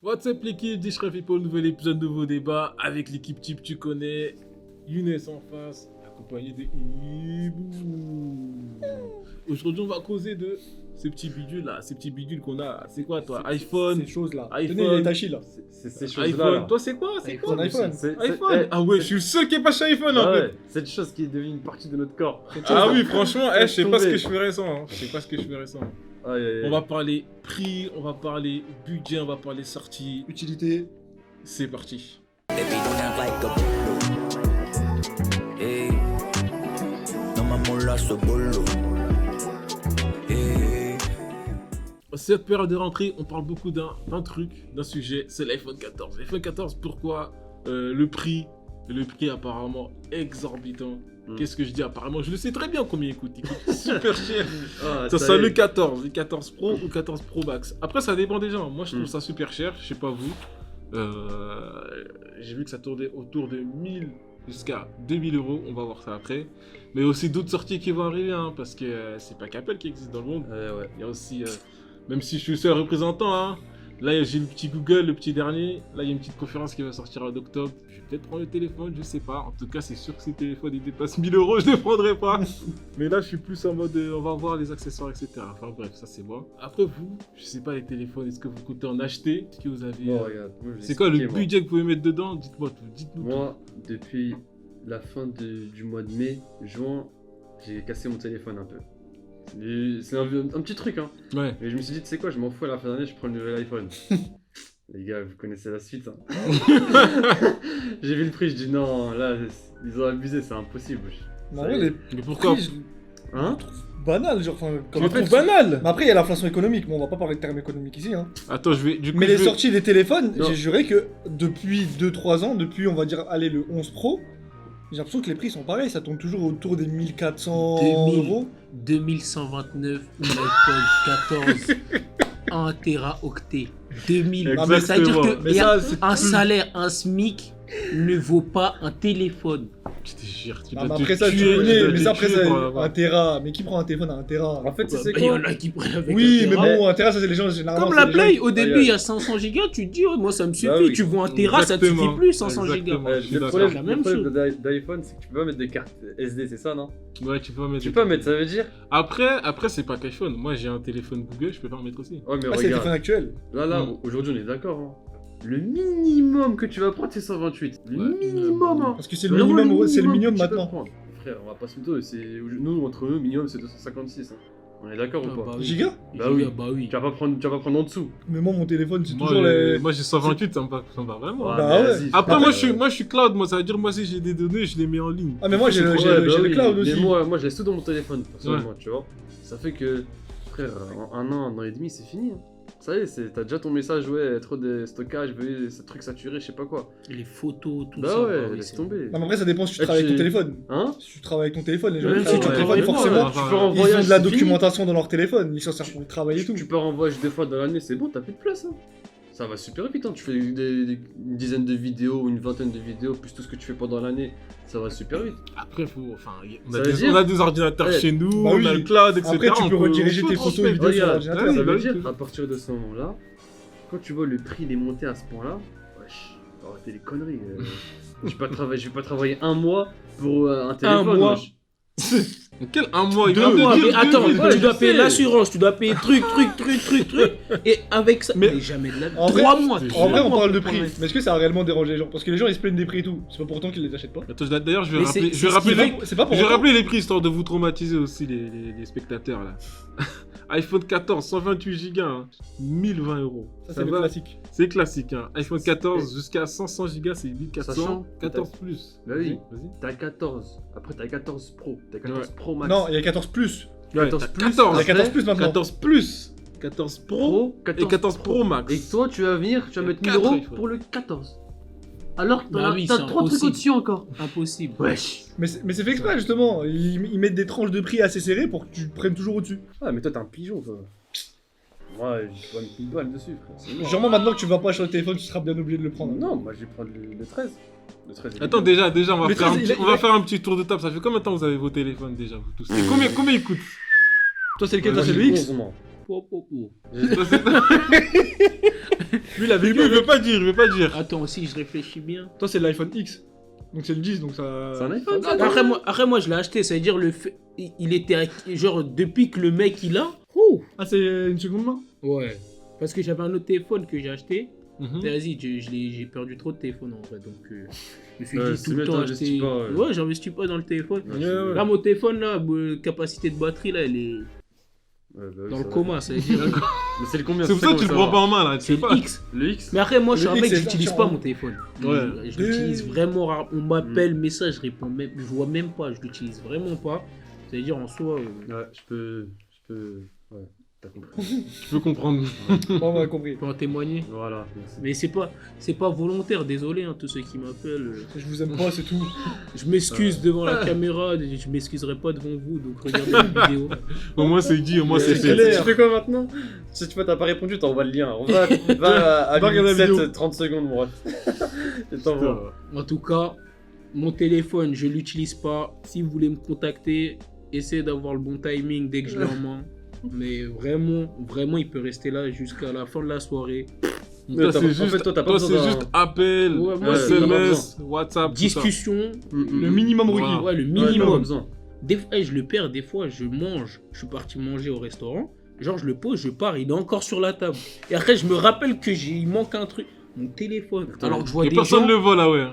What's up l'équipe, Dishref pour le nouvel épisode de vos débats avec l'équipe type tu connais, Younes en face, accompagné de Ibou. Aujourd'hui on va causer de ces petits bidules là, ces petits bidules qu'on a. C'est quoi toi? iPhone? Ces choses là. iPhone. Tenez les Tachi là. C'est ces choses-là. iPhone. Là. Toi c'est quoi? C'est quoi? Ton iPhone. iPhone. Ah ouais, je suis le seul qui est pas chez iPhone en fait. Cette chose qui est devenue une partie de notre corps. Ah oui, franchement, je sais pas ce Tomber. que je ferais sans. hein. Je sais pas ce que je ferais sans. Aïe, aïe, aïe. On va parler prix, on va parler budget, on va parler sortie. Utilité. C'est parti. Baby, don't act like a bolo. Hey, no mames la so bolo. Hey. Cette période de rentrée, on parle beaucoup d'un truc, d'un sujet, c'est l'iPhone 14. L'iPhone 14, pourquoi le prix apparemment exorbitant. Qu'est-ce que je dis apparemment? Je le sais très bien combien il coûte super cher. Ah, Ça sera y est. le 14 Pro ou 14 Pro Max. Après ça dépend des gens, moi je trouve ça super cher, je sais pas vous. J'ai vu que ça tournait autour de 1000 jusqu'à 2000 euros, on va voir ça après. Mais aussi d'autres sorties qui vont arriver, hein, parce que c'est pas qu'Apple qui existe dans le monde. Ouais. Il y a aussi, même si je suis le seul représentant, hein, là j'ai le petit Google, le petit dernier. Là il y a une petite conférence qui va sortir en octobre. Je vais peut-être prendre le téléphone, je sais pas. En tout cas, c'est sûr que si le téléphone il dépasse 1000 euros, je ne le prendrai pas. Mais là, je suis plus en mode on va voir les accessoires, etc. Enfin bref, ça c'est moi. Après vous, je sais pas les téléphones, est-ce que vous comptez en acheter? Est-ce que vous avez. Bon, regarde, moi, je vais C'est quoi le expliquer, moi. budget que vous pouvez mettre dedans? Dites-moi tout, dites-nous tout. Moi, depuis la fin du mois de mai, juin, j'ai cassé mon téléphone un peu. C'est un petit truc, hein. Ouais. Mais je me suis dit, tu sais quoi, je m'en fous, à la fin d'année, je prends le nouvel iPhone. Les gars, vous connaissez la suite, hein. J'ai vu le prix, je dis non, là, ils ont abusé, c'est impossible. Mais en Ça vrai, y est. les Mais pourquoi? prix, Hein? je trouve banal, genre, enfin, comme En en fait, fait, banal. Mais après, il y a l'inflation économique, mais on va pas parler de termes économiques ici, hein. Attends, je vais. Du coup, Mais je les vais- sorties des téléphones, Non. j'ai juré que depuis 2-3 ans, depuis on va dire, allez, le 11 Pro, j'ai l'impression que les prix sont pareils, ça tourne toujours autour des 1400 2000. euros. 2129 ou l'iPhone 14 1 teraoctet 2000. Exactement. Mais ça veut dire Mais que y a ça, c'est un plus- salaire, un SMIC ne vaut pas un téléphone. Je te jure, tu Ah, dois mais te après ça, tu tuer, connais, dois mais te ça, après tuer ça, pour l'avoir. 1 Tera. Mais qui prend un téléphone à 1 Tera? En fait, c'est Il y quoi? en a qui prennent avec Oui, un mais Tera. bon, 1 Tera, ça, c'est les gens, généralement. Comme c'est la les gens Play, qui- au début ouais. il y a 500 gigas, tu te dis, ouais, moi ça me suffit. Bah oui. Tu vois un Tera, ça te suffit Exactement. plus, 500 gigas. Exactement. Je suis Le d'accord. problème, la même le problème d'iPhone, c'est que tu peux pas mettre des cartes SD, c'est ça, non? Ouais, tu peux pas mettre. Tu peux pas mettre, ça veut dire? Après c'est pas qu'iPhone. Moi, j'ai un téléphone Google, je peux pas en mettre aussi. Ouais, mais Ah, c'est le téléphone regarde, actuel. là, aujourd'hui, on est d'accord, hein. Le minimum que tu vas prendre, c'est 128. Le Ouais. minimum, hein. Parce que c'est le Vraiment minimum, c'est le minimum que tu peux maintenant. prendre. Frère, on va pas se mytho, nous, entre eux, minimum, c'est 256, hein. On est d'accord Ah, ou pas? bah oui. Giga? Bah oui. Bah oui. Tu vas pas prendre en dessous. Mais moi, mon téléphone, c'est Moi, toujours les. moi, j'ai 128, ça me va vraiment. Ouais, Bah mais ouais. vas-y, Après, frère, moi, je suis cloud. Moi, ça veut dire, moi, si j'ai des données, je les mets en ligne. Ah, mais moi, j'ai le, ouais, j'ai bah le- j'ai le oui, cloud mais aussi. moi, je laisse tout dans mon téléphone, personnellement, tu vois. Ça fait que, frère, en un an et demi, c'est fini, hein. Ça y est, t'as déjà ton message, ouais, trop de stockage, veuillez ce truc saturé, je sais pas quoi. Les photos, tout Bah ça. ouais, bah oui, laisse c'est- tomber. Non, mais après, ça dépend si tu Et travailles avec ton puis- téléphone. Hein? Si tu travailles avec ton téléphone, les gens Même qui si travaillent tu avec ton travailles téléphone, pas, forcément, tu peux en ils ont voyage, de la c'est fini. documentation dans leur téléphone. Ils s'en servent pour travailler et tout. Tu peux en voyage 2 fois dans l'année, c'est bon, t'as plus de place, hein. Ça va super vite, hein. Tu fais une dizaine de vidéos ou une vingtaine de vidéos, plus tout ce que tu fais pendant l'année, ça va super vite. Après, enfin, Ça veut dire- on a des ordinateurs Ouais. chez nous, Bah on oui. a le cloud, etc. Après, tu on peux rediriger on peut tes photos et transmettre. vidéos sur Regarde, l'ordinateur. Ouais, ça bah veut oui, dire, tout. à partir de ce moment-là, quand tu vois le prix il est monté à ce point-là, wesh, faut arrêter les conneries. Je vais pas travailler un mois pour un téléphone. mois. wesh. Quel un mois? Il 2 vient de mois, dire mais 2 attends, villes. ouais, tu dois je payer sais. l'assurance, tu dois payer truc, et avec ça, Mais- mais jamais de la vie. En vrai- 3 mois. En vrai, on trois parle de mois prix. pour Mais est-ce que ça a réellement dérangé les gens? Parce que les gens, ils se plaignent des prix et tout. C'est pas pour autant qu'ils les achètent pas. Attends, d'ailleurs, je vais Mais rappeler, c'est- je vais c'est ce rappeler qui les- fait- C'est pas pour je vais autant. rappeler les prix histoire de vous traumatiser aussi les spectateurs là. iPhone 14, 128 Go, hein, 1020 euros. Ça, c'est le va? classique. C'est classique. Hein. iPhone 14 jusqu'à 500 Go, c'est 1400. Sachant- 14 plus. Bah oui. Vas-y. T'as 14, après t'as 14 Pro, t'as 14 Ouais. Pro Max. Non, il y a 14 plus. Ouais, 14 t'as plus, 14, Il y a 14 plus maintenant. 14 plus. 14 Pro et 14 Pro Max. Et toi, tu vas venir, tu vas mettre 1000 4 euros iPhone. pour le 14. Alors que Bah oui, t'as c'est 3 trucs impossible. au-dessus encore. Impossible. Wesh. Mais c'est fait exprès, justement. Ils mettent des tranches de prix assez serrées pour que tu prennes toujours au-dessus. Ah, mais toi, t'es un pigeon, toi. Moi, je vais mettre 1000 balles dessus, frère. C'est mort. Sûrement maintenant que tu vas pas acheter le téléphone, tu seras bien obligé de le prendre. Non, moi, je vais prendre le 13. Le 13 il est Attends, bien. déjà, on va, Le faire, 13, on va faire un petit tour de table. Ça fait combien de temps vous avez vos téléphones déjà, vous tous? Et combien ils coûtent? Toi, c'est lequel? Moi, Toi, c'est j'ai le X? 11 mois. Po, po, po. Toi, c'est- Lui, il avait Il veut pas dire, il veut pas dire. Attends, si je réfléchis bien. Toi, c'est l'iPhone X. Donc c'est le 10, donc ça. C'est un iPhone, ça. Après moi, je l'ai acheté, ça veut dire il était genre depuis que le mec il a. Ouh. Ah, c'est une seconde main? Ouais. Parce que j'avais un autre téléphone que j'ai acheté. Mhm. Mais vas-y, j'ai perdu trop de téléphone en vrai, donc je me suis Ouais, dit c'est tout le mieux, temps t'investis acheter. pas, ouais. Ouais, j'investis pas dans le téléphone. Ouais, Ouais, c'est- ouais. Là, mon téléphone là, capacité de batterie là, elle est Ouais, bah oui, dans ça le va. coma, ça veut dire. Mais c'est le combien C'est pour ça que tu le prends pas en main là, tu C'est sais pas. X. Le X. Mais après, moi, je suis Le un X, mec, c'est j'utilise genre- pas mon téléphone. Ouais. Je l'utilise vraiment rare. On m'appelle, message, je réponds même, je vois même pas, je l'utilise vraiment pas. Ça veut dire en soi. Ouais, je peux. Ouais, t'as compris. Tu peux comprendre. Bon, on a compris. Je peux en témoigner. Voilà, merci. Mais c'est pas volontaire, désolé, hein, tous ceux qui m'appellent. Je vous aime pas, c'est tout. Je m'excuse devant la caméra, je m'excuserai pas devant vous, donc regardez la vidéo. Au moins c'est dit, au moins c'est C'est fait. clair. Tu fais quoi maintenant? Si tu vois, t'as pas répondu, t'envoies le lien. On va à Va regarder la vidéo. 30 secondes, mon ref. Et t'envoies. En tout cas, mon téléphone, je l'utilise pas. Si vous voulez me contacter, essayez d'avoir le bon timing dès que je l'ai en main. Mais vraiment, il peut rester là jusqu'à la fin de la soirée. Toi, t'as- c'est en juste, fait, toi, t'as pas toi, besoin c'est d'un- juste appel, Ouais, moi, c'est- SMS, WhatsApp, tout ça. Discussion, Le minimum requis. Voilà. ouais, le Ouais, t'as pas minimum. besoin. Des fois, je le perds, des fois, je mange. Je suis parti manger au restaurant. Genre, je le pose, je pars, il est encore sur la table. Et après, je me rappelle que il manque un truc. Mon téléphone. Alors que je vois Et des personne gens. le vole, ah ouais.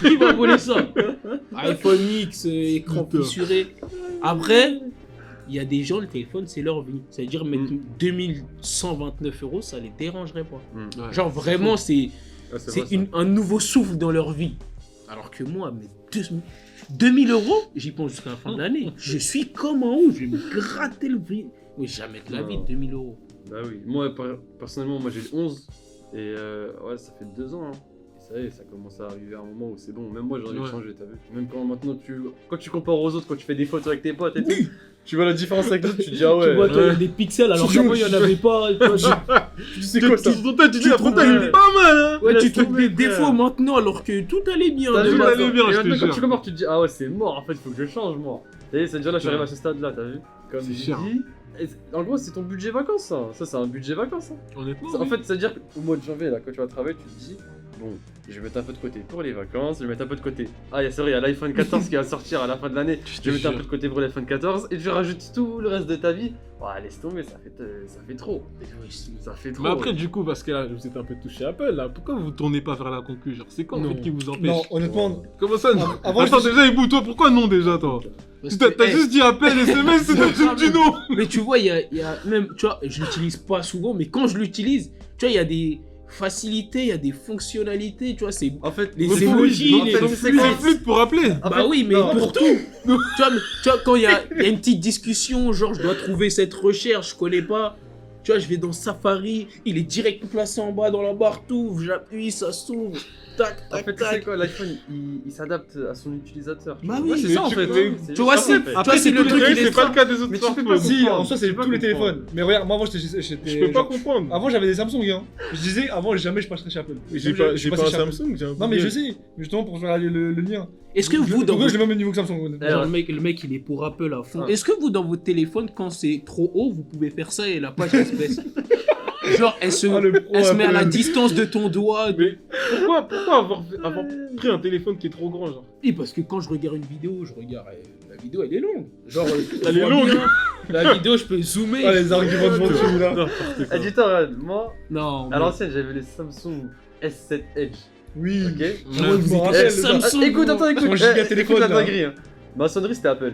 Qui va voler ça? iPhone X, écran Putain. fissuré. Après, il y a des gens, le téléphone, c'est leur vie. C'est-à-dire, mettre 2129 €, ça les dérangerait pas. Ouais. Genre, vraiment, c'est Ouais, c'est vrai, ça. un nouveau souffle dans leur vie. Alors que moi, mais 2000 €, j'y pense jusqu'à la fin de l'année. Je suis comme en haut, je vais me gratter le vie. Oui, jamais de la vie, 2000 €. Bah oui, moi personnellement, moi j'ai le 11 et ouais, ça fait 2 ans. Hein. Et ça y est, ça commence à arriver à un moment où c'est bon. Même moi j'ai envie de Ouais. changer, t'as vu. Même quand maintenant quand tu compares aux autres, quand tu fais des photos avec tes potes et tout, tu vois la différence avec les autres, tu te dis ah ouais. Tu vois, toi, il y a ouais. des pixels alors qu'avant, il n'y en avait pas. Tu vois, tu dis c'est quoi ça? Ton tête, tu dis Tu la trouves- frontal, il est pas mal, hein. ouais, tu Laisse trouves des tomber, frère. défauts maintenant alors que tout allait bien. T'as de vu, base. allait bien, et je te maintenant, quand jure. tu compares, tu te dis ah ouais, c'est mort en fait, il faut que je change moi. T'as vu, c'est déjà là, je suis arrivé à ce stade là, t'as vu? Comme C'est je cher. dis, en gros, c'est ton budget vacances ça. Ça, c'est un budget vacances. Hein. Honnêtement. En oui. fait, c'est-à-dire qu'au mois de janvier, là, quand tu vas travailler, tu te dis, bon, je vais mettre un peu de côté pour les vacances, je vais mettre un peu de côté. Ah, c'est vrai, il y a l'iPhone 14 qui va sortir à la fin de l'année, je vais mettre un peu de côté pour l'iPhone 14, et tu rajoutes tout le reste de ta vie. Ouais, laisse tomber, ça fait trop. Ça fait trop. Mais après, du coup, parce que là, vous êtes un peu touché Apple, là, pourquoi vous tournez pas vers la concu? Genre, c'est quoi en Non. fait qui vous empêche? Non, honnêtement, Comment ça? non Avant, Attends, je- déjà, Ibou, toi, pourquoi non déjà, toi? Parce T'as que, hey, juste dit Apple, SMS, c'est le truc du nom! mais tu vois, il y a même, tu vois, je l'utilise pas souvent, mais quand je l'utilise, tu vois, il y a des facilités, il y a des fonctionnalités, tu vois, c'est. En fait, Les c'est emojis, fluide. En les- fait, Donc, c'est c'est quoi fluide pour appeler! En Bah fait, oui, mais non, pour tout. tu vois, quand il y a une petite discussion, genre je dois trouver cette recherche, je connais pas. Tu vois, je vais dans Safari, il est direct placé en bas dans la barre, tout, j'appuie, ça s'ouvre, tac, En tac, fait, tu sais tac. quoi, l'iPhone, il s'adapte à son utilisateur. Bah Ouais, oui, c'est mais ça en tu- fait. mais- C'est tu vois, juste ça, c'est- en fait. Toi, c'est le truc, il est c'est pas le cas des autres Mais tu peux pas smartphones. si, comprendre, en soi, tu c'est peux pas tous les comprendre. téléphones. Mais regarde, moi, avant, j'étais. Je peux pas comprendre. Avant, j'avais des Samsung, hein. Je disais, avant, jamais je passerais chez Apple. J'ai Jamais pas, je j'ai pas passerais un chez Apple. Samsung, j'ai un Non, mais Google. je sais. Mais justement, pour faire le lien. Est-ce que vous, dans Google, votre... je l'ai même au niveau que Samsung. honnêtement. Genre, le mec, il est pour Apple à fond. Ah. Est-ce que vous, dans votre téléphone, quand c'est trop haut, vous pouvez faire ça et la page, elle se baisse? Genre, elle se, Ah, le pro elle se met à la Apple. distance de ton doigt. Mais pourquoi avoir pris un téléphone qui est trop grand, genre? Et parce que quand je regarde une vidéo, la vidéo elle est longue. Genre, Elle je est vois longue. bien, la vidéo, je peux zoomer. Ah, les arguments de Venture, là. N'importe Ah, dis-toi, regarde, moi, Non, à l'ancienne, j'avais les Samsung S7 Edge. Oui. Ok. Moi, je me rappelle. Samsung. Écoute, attends, écoute. Son giga Eh, téléphone, écoute la là. dinguerie. Hein. Ma sonnerie, c'était Apple.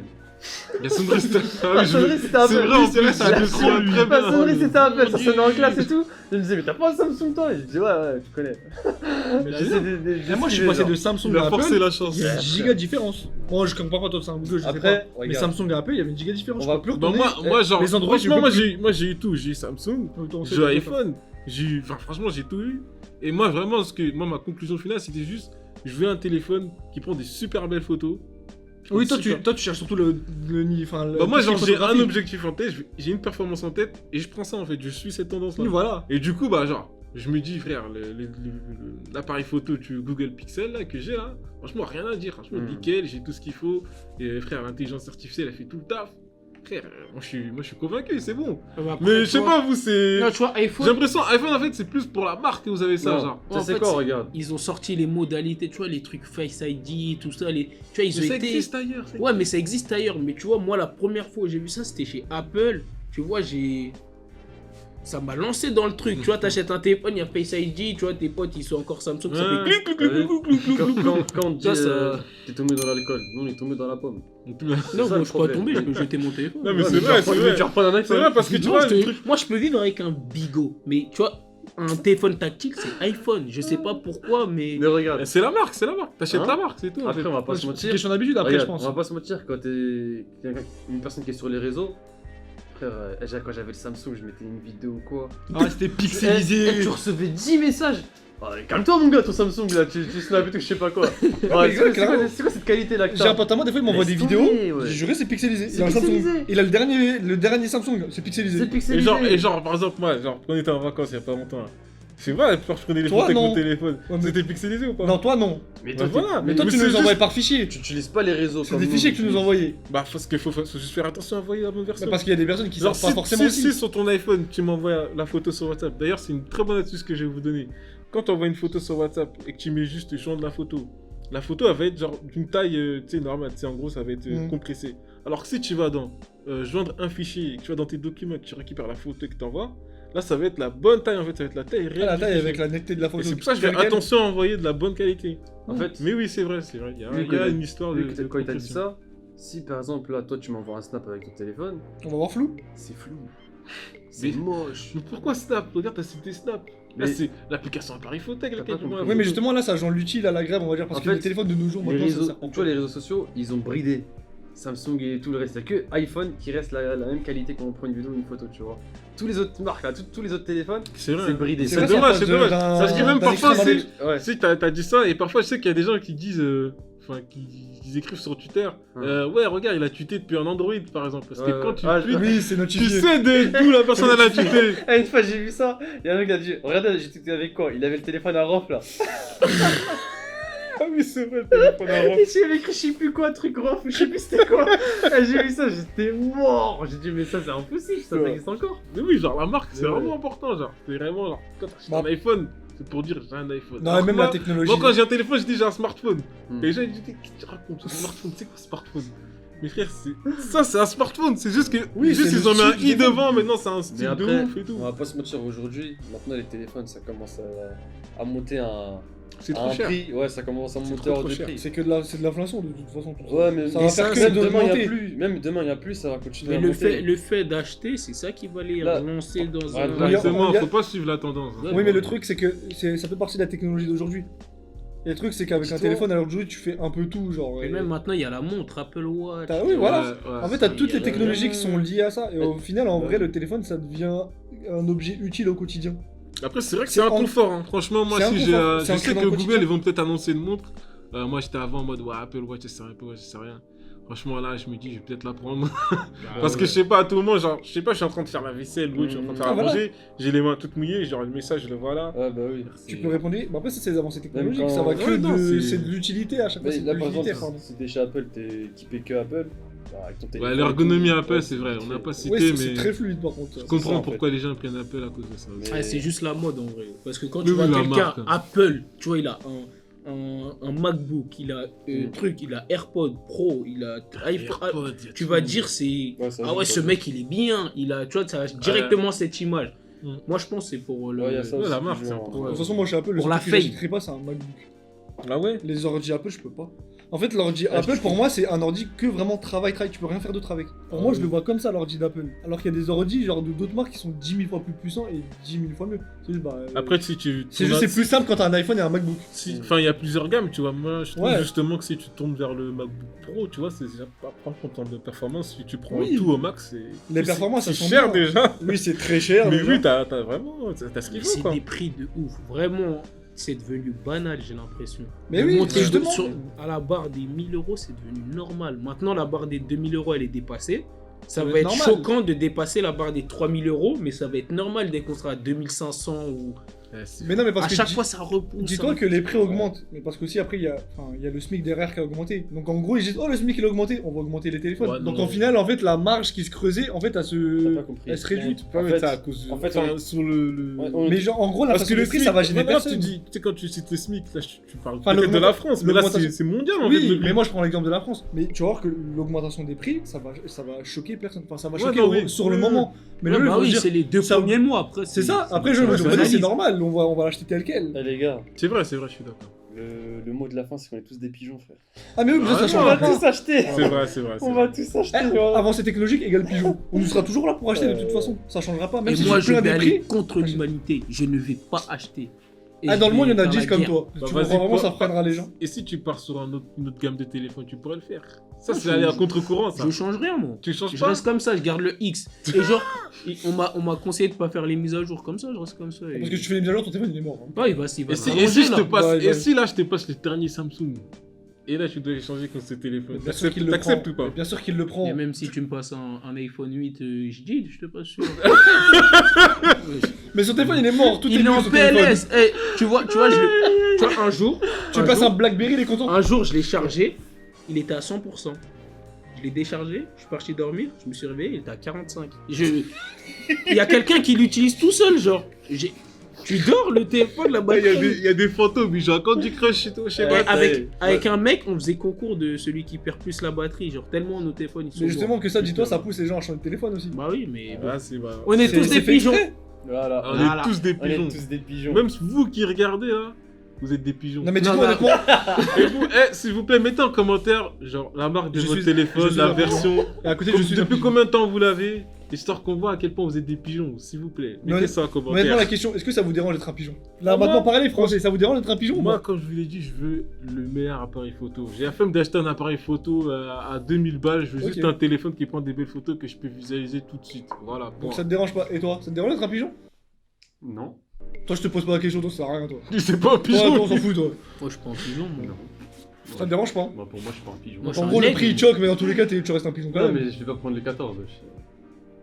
La sonnerie, c'était. Ah oui, Ma je sonnerie, me- c'était Apple. C'est vrai, en plus, ça La me souvient très Ma bien. sonnerie, c'était Apple. Ça Mon sonnait en Dieu. classe et tout. Je me disais, mais t'as pas un Samsung, toi? Et je dis, ouais, tu connais. J'essaie Et moi, je suis passé de Samsung Il à a Apple. forcé la chance. Il y a une giga différence. Moi, je comprends pas toi, c'est un Google, je sais Après, pas. Mais regarde. Samsung et Apple, il y avait une giga différence. On Je va- peux plus Bah retourner. moi genre, les Android, franchement, je peux moi j'ai eu tout, j'ai eu Samsung, Autant j'ai c'est- eu iPhone, enfin franchement j'ai tout eu. Et moi vraiment, ma conclusion finale c'était juste, je veux un téléphone qui prend des super belles photos. Oui, toi, Super. tu cherches surtout le nid. Enfin, Bah moi tout ce qui genre est j'ai un photographie. objectif en tête, j'ai une performance en tête et je prends ça en fait, je suis cette tendance là. Oui, voilà. Et du coup bah genre, je me dis frère, l'appareil photo Google Pixel là que j'ai là, franchement rien à dire, franchement nickel, j'ai tout ce qu'il faut. Et frère, l'intelligence artificielle elle fait tout le taf. frère, moi je suis convaincu, c'est bon. Après, Mais je tu sais vois- pas, vous, c'est. Non, tu vois, J'ai iPhone, l'impression, iPhone en fait, c'est plus pour la marque que vous avez ça, Non. genre. Tu sais en c'est fait, quoi, regarde. ils ont sorti les modalités, tu vois, les trucs Face ID, tout ça, tu vois, ils ont Mais ça été... existe ailleurs. ça Ouais, mais ça existe ailleurs. Mais tu vois, moi, la première fois où j'ai vu ça, c'était chez Apple. Tu vois, ça m'a lancé dans le truc. Tu vois, t'achètes un téléphone, il y a Face ID, tu vois, tes potes, ils sont encore Samsung, ça Ouais. fait clic, clic, clic, clic, clic, clic, clic, clic. Quand on dit Ça, ça- t'es tombé dans l'alcool, nous on est tombé dans la pomme. Non, ça, moi, le je suis pas problème. tombé, je peux jeter mon téléphone. Non, mais Ouais, c'est vrai, c'est vrai. Tu reprends un C'est iPhone. vrai parce que tu Non, vois, je te- le truc. moi, je peux vivre avec un bigot. Mais tu vois, un téléphone tactile, c'est iPhone. Je sais pas pourquoi, mais. Mais regarde, C'est la marque, c'est la marque. T'achètes Hein la marque, c'est tout. en après fait. on va pas se C'est mentir. question d'habitude après, je Regarde, pense. on va pas se mentir, quand t'es une personne qui est sur les réseaux, frère, quand j'avais le Samsung, je mettais une vidéo ou quoi. Ah, c'était pixelisé. Tu recevais 10 messages. Ah, calme-toi mon gars, ton Samsung là, tu snaps et tout, je sais pas quoi. Ouais, mais c'est quoi- clairement. c'est quoi cette qualité là que J'ai un t'as? pote à moi, des fois il m'envoie des Laisse vidéos. tomber, ouais. J'ai juré, c'est pixelisé. C'est Il a un Samsung. pixelisé. Il a le dernier Samsung, c'est pixelisé. C'est Et pixelisé. genre, par exemple, moi, genre, quand on était en vacances il y a pas longtemps, là, c'est vrai, je prenais les Toi, photos avec non. mon téléphone. Ouais, mais- C'était pixelisé ou pas? Non, toi non. Mais Bah toi, voilà, Mais toi, tu c'est nous les juste- envoies par fichier. tu utilises pas les réseaux C'est comme des nous, fichiers que tu nous envoyais. Bah, parce qu'il faut juste faire attention à envoyer la bonne version. Bah, parce qu'il y a des personnes qui Genre, savent pas forcément si aussi. sur ton iPhone, tu m'envoies la photo sur WhatsApp. D'ailleurs, c'est une très bonne astuce que je vais vous donner. Quand tu envoies une photo sur WhatsApp et que tu mets juste le champ de la photo, elle va être genre d'une taille tu sais, normale. Tu sais, en gros, ça va être compressé. Alors que si tu vas dans joindre un fichier et que tu vas dans tes documents et que tu récupères la photo et que tu envoies, là, ça va être la bonne taille en fait. Ça va être la taille réelle. Ah, la du taille fichier. avec la netteté de la Et photo. c'est pour ça que je fais Telle quelle. attention à envoyer de la bonne qualité. En fait, Mais oui, c'est vrai, c'est vrai. Il y a, Lui, il y a quand il- une histoire de. lui, quand il t'a dit compression. ça, si par exemple là, toi tu m'envoies un snap avec ton téléphone, On va voir flou. c'est flou. C'est Mais- moche. Mais pourquoi Snap? Regarde, t'as cité Snap. Là, Mais- c'est l'application appareil photo avec T'as laquelle pas tu prends la compris. Oui, mais photo. justement là, ça joint l'utile à l'agréable, on va dire, parce En que fait, les téléphones de nos jours, Les maintenant, réseaux, ça sert tu vois, les réseaux sociaux, ils ont bridé Samsung et tout le reste. Il n'y a que iPhone qui reste la même qualité quand on prend une vidéo ou une photo, tu vois. Tous les autres marques, là, tous les autres téléphones, C'est vrai. c'est bridé. C'est C'est vrai, ça dommage, passe c'est dommage. d'un- Ça se dit même d'un parfois, extrême à c'est. l'autre. Ouais. Si, t'as dit ça, et parfois, je sais qu'il y a des gens qui disent. Enfin, qui écrivent sur Twitter. Ouais, regarde, il a tweeté depuis un Android, par exemple. Parce que Ouais, quand ouais. tu Ah, tweets, Oui, c'est tu notifié. sais d'où la personne elle a tweeté. Ah, une fois j'ai vu ça, il y a un mec qui a dit regardez, j'étais avec quoi? Il avait le téléphone à Rof là. Ah oui, c'est vrai, le téléphone à Rof. Et j'ai écrit je sais plus quoi, truc Rof, je sais plus c'était quoi. Et j'ai vu ça, j'étais mort. J'ai dit mais ça c'est impossible, ça Ouais. existe encore. Mais oui, genre, la marque, c'est Ouais. vraiment important. Genre, c'est vraiment. Genre, quand t'achètes Bah. un iPhone, c'est pour dire j'ai un iPhone. Non, Alors même moi, la technologie. Moi, quand j'ai un téléphone, je dis j'ai un smartphone. Hmm. Et les gens ils disent qu'est-ce que tu racontes? Un smartphone, c'est quoi smartphone? Mais frère, ça c'est un smartphone, c'est juste que Oui, juste c'est ils le ont mis un style i du téléphone. devant, maintenant c'est un Mais style après, de ouf et tout. on va pas se mentir, aujourd'hui, maintenant les téléphones ça commence à monter C'est à trop un cher. prix. Ouais, ça commence à C'est monter trop, hors trop de cher. prix. C'est de l'inflation de toute façon. tout ça. Ouais, mais ça mais va ça, faire c'est que même demain il y a d'augmenter. plus, même demain il y a plus, ça va continuer Mais à le monter. le fait d'acheter, c'est ça qui va les Là- relancer dans Ouais, un. ouais, Exactement, il y a- faut pas suivre la tendance. hein. Ouais. Oui, mais le truc, c'est que ça fait partie de la technologie d'aujourd'hui. Et le truc, c'est qu'avec un Dis-toi. téléphone, à l'aujourd'hui, tu fais un peu tout. Genre, Et même maintenant, il y a la montre Apple Watch. Oui, voilà. Ouais, ouais. En fait, t'as toutes il y les a technologies qui sont liées à ça. Et au final, en Ouais. vrai, le téléphone, ça devient un objet utile au quotidien. Après, c'est vrai que C'est c'est un en- confort. Hein. Franchement, moi, c'est un si confort, j'ai. c'est Je ancré sais dans que le Google, quotidien. ils vont peut-être annoncer une montre. Moi, j'étais avant en mode, ouais, Apple Watch, c'est Apple Watch, c'est rien. Franchement, là, je me dis, je vais peut-être la prendre. Parce que je sais pas, à tout moment, genre, je sais pas, je suis en train de faire la vaisselle ou je suis en train de faire Ah, à voilà. manger, j'ai les mains toutes mouillées, genre, le message, je le vois là. Ouais, bah oui. Tu peux répondre. Bah après, ça, c'est des avancées technologiques. Même quand- Ça va que Ouais, non, c'est- c'est de l'utilité à chaque fois. Mais C'est là de par l'utilité, exemple, pardon. si t'es chez Apple, t'es équipé que Apple. Bah, avec ton téléphone, Ouais, l'ergonomie tout, Apple, ouais, c'est vrai, on n'a pas cité, Ouais, c'est mais. très fluide par contre. Je ça, comprends en fait. pourquoi les gens prennent Apple à cause de ça. Mais- Ouais, c'est juste la mode en vrai. Parce que quand Oui, tu vois oui, la quelqu'un, marque. Apple, tu vois, il a un MacBook, il a il a AirPod Pro, il a iPhone. AirPods, y a Tu tout. vas dire c'est Ouais, ça ah joue ouais, pas ce mal. mec il est bien, il a tu vois, ça a directement cette image. Mm. Moi je pense que c'est pour le Ouais, y a ça Ouais, aussi la qui marque, joue c'est en- important. De toute façon, moi, chez Apple, le Pour seul la truc que fame. j'achèterai pas, c'est un MacBook. Ah ouais? Les ordi Apple, je peux pas. En fait, l'ordi Ah, Apple, je- pour moi, c'est un ordi que vraiment travail. Tu peux rien faire d'autre avec. Pour Ah moi, oui. je le vois comme ça, l'ordi d'Apple. Alors qu'il y a des ordis, genre d'autres marques qui sont 10 000 fois plus puissants et 10 000 fois mieux. C'est juste, bah, Après, si tu. c'est juste, c'est plus simple quand t'as un iPhone et un MacBook. Enfin, il y a plusieurs gammes, tu vois. Moi, je trouve Ouais. justement que si tu tombes vers le MacBook Pro, tu vois, c'est déjà pas prendre en termes de performance. Si tu prends Oui. tout au max, c'est. Les c'est- performances, c'est elles sont cher bien. déjà. Oui, c'est très cher. Mais déjà. oui, t'as vraiment. T'as ce qu'il Mais faut, c'est quoi. des prix de ouf. Vraiment, c'est devenu banal, j'ai l'impression. Mais De oui, monter justement. à la barre des 1000 euros, c'est devenu normal. Maintenant, la barre des 2000 euros, elle est dépassée. Ça Ça va va être être normal. choquant de dépasser la barre des 3000 euros, mais ça va être normal dès qu'on sera à 2500 ou Mais non, mais parce À que chaque fois, ça repousse. dis-toi que les prix augmentent, mais parce qu'aussi après il y a le SMIC derrière qui a augmenté. Donc en gros ils disent oh le SMIC il a augmenté, on va augmenter les téléphones. Ouais, Donc non. en final en fait la marge qui se creusait en fait T'as pas compris. elle se réduit. Tu peux pas En mettre fait- ça à cause en fait, enfin, on- sur le... Ouais, on- Mais genre en gros la Parce que façon le de prix SMIC, ça va gêner maintenant, personne. tu sais, quand tu cites le SMIC, là, tu parles Enfin, peut-être de la l'augmentation- France, mais là, c'est mondial, en fait. Oui, le prix. mais moi je prends l'exemple de la France. Mais tu vas voir que l'augmentation des prix, ça va choquer personne. Enfin, ça va Ouais, choquer non, oui. sur le Oui, moment. Mais Ouais, là, bah je veux oui, dire, c'est les 2 ça- premiers mois après. c'est ça. Après, je ça me dis, analyse. c'est normal, on va l'acheter tel quel. Eh les gars, C'est vrai, je suis d'accord. le mot de la fin, c'est qu'on est tous des pigeons, frère. Ah, mais oui, mais ça, Ah, ça non, On changera va pas. tous acheter. C'est vrai, c'est vrai. On va tous acheter. Eh, voilà. avancée technologique égale pigeon. On nous sera toujours là pour acheter de toute façon. Ça changera pas. Même Et si moi, je je plains vais des aller prix. contre l'humanité. Je ne vais pas acheter. Et Ah, dans je le monde, il y en vais a faire 10 la comme guerre. toi. Bah, Tu vas-y, comprends vraiment, pas- ça freinera les gens. Et si tu pars sur une autre gamme de téléphone, tu pourrais le faire. Ça, Ah, c'est je- aller à contre-courant, ça. Je change rien, moi. Tu changes Je pas reste comme ça, je garde le X. Et genre, on m'a conseillé de pas faire les mises à jour comme ça, je reste comme ça. Et... Parce que tu fais les mises à jour, ton téléphone il est mort. hein. Ouais, il va se Et si, rallonger, je te là. passe, Ouais, et ouais. si là, je te passe le dernier Samsung, et là, tu dois échanger contre ce téléphone, Bien sûr qu'il le t'acceptes prend. ou pas? Bien sûr qu'il le prend. Et même si tu me passes un iPhone 8 HD, je te passe sûr. Mais son téléphone il est mort. Tout Il est mieux en sur ton téléphone. PLS. Eh, tu vois, tu vois, un jour, Tu un passes jour- un Blackberry, il est content. un jour, je l'ai chargé, il était à 100%. Je l'ai déchargé, je suis parti dormir, je me suis réveillé, il était à 45. Il y a quelqu'un qui l'utilise tout seul, genre. Tu dors, le téléphone, la Ouais, batterie. il y a des fantômes, j'ai encore du crush chez toi, chez Et moi. avec un mec, on faisait concours de celui qui perd plus la batterie, genre tellement nos téléphones ils sont Mais justement morts. que ça, dis-toi, ça pousse les gens à changer de téléphone aussi. Bah oui, mais bon. Ah, c'est vrai. On est tous C'est des fait pigeons. exprès. Voilà. On Voilà. est tous des On est pigeons. tous des pigeons. Même vous qui regardez là, vous êtes des pigeons. Non mais Non, dis-moi non. honnêtement, Et vous, s'il vous plaît, mettez en commentaire genre la marque de Je votre suis- téléphone, je suis la un version. et à côté je suis Depuis combien de temps vous l'avez, histoire qu'on voit à quel point vous êtes des pigeons, s'il vous plaît. Mais Mettez ça en Honnêtement commentaire. la question, est-ce que ça vous dérange d'être un pigeon Là Moi- maintenant parlez français, ça vous dérange d'être un pigeon ou Moi, pas comme je vous l'ai dit, je veux le meilleur appareil photo. J'ai la flemme d'acheter un appareil photo à 2000 balles. Je veux juste Ok. un téléphone qui prend des belles photos que je peux visualiser tout de suite. Voilà. Donc Point. ça te dérange pas. Et toi, ça te dérange d'être un pigeon Non. Toi je te pose pas la question, toi ça sert à rien toi. C'est pas un Toi, pigeon. toi on s'en fout toi. Moi je prends un pigeon, moi. Non. Ça te dérange pas Moi, pour moi, je suis pas un pigeon. Moi, En je suis gros un le aigle. prix il choque mais dans tous les cas tu restes un pigeon quand Ouais, même. mais je vais pas prendre le 14.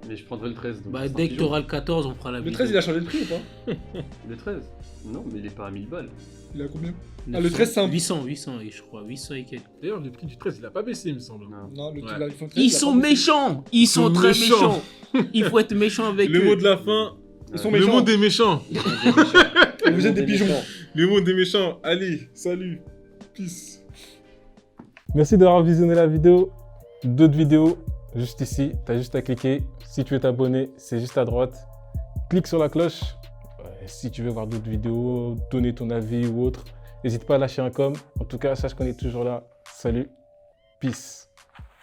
Mais je prendrai le 13. donc Bah c'est un dès que pigeon. t'auras le 14, on fera la Le vidéo. 13 il a changé de prix ou pas Le 13 Non, mais il est pas à 1000 balles. Il a combien Ah, 900, le 13, c'est un- 800, et je crois, 800 et quelques. D'ailleurs, le prix du 13, il a pas baissé, il me semble. Non. Non, le Ouais. l'iPhone 13, Ils il a sont pas baissé. méchants. Ils sont sont très méchants. méchants. Il faut être méchant avec Le eux. mot de la fin, Ils sont le méchants. monde est méchant. Vous êtes des pigeons. Le monde est méchant. Allez, salut. Peace. Merci d'avoir visionné la vidéo. D'autres vidéos, juste ici. T'as juste à cliquer. Si tu veux t'abonner, c'est juste à droite. Clique sur la cloche. Si tu veux voir d'autres vidéos, donner ton avis ou autre, n'hésite pas à lâcher un com. En tout cas, sache qu'on est toujours là. Salut. Peace.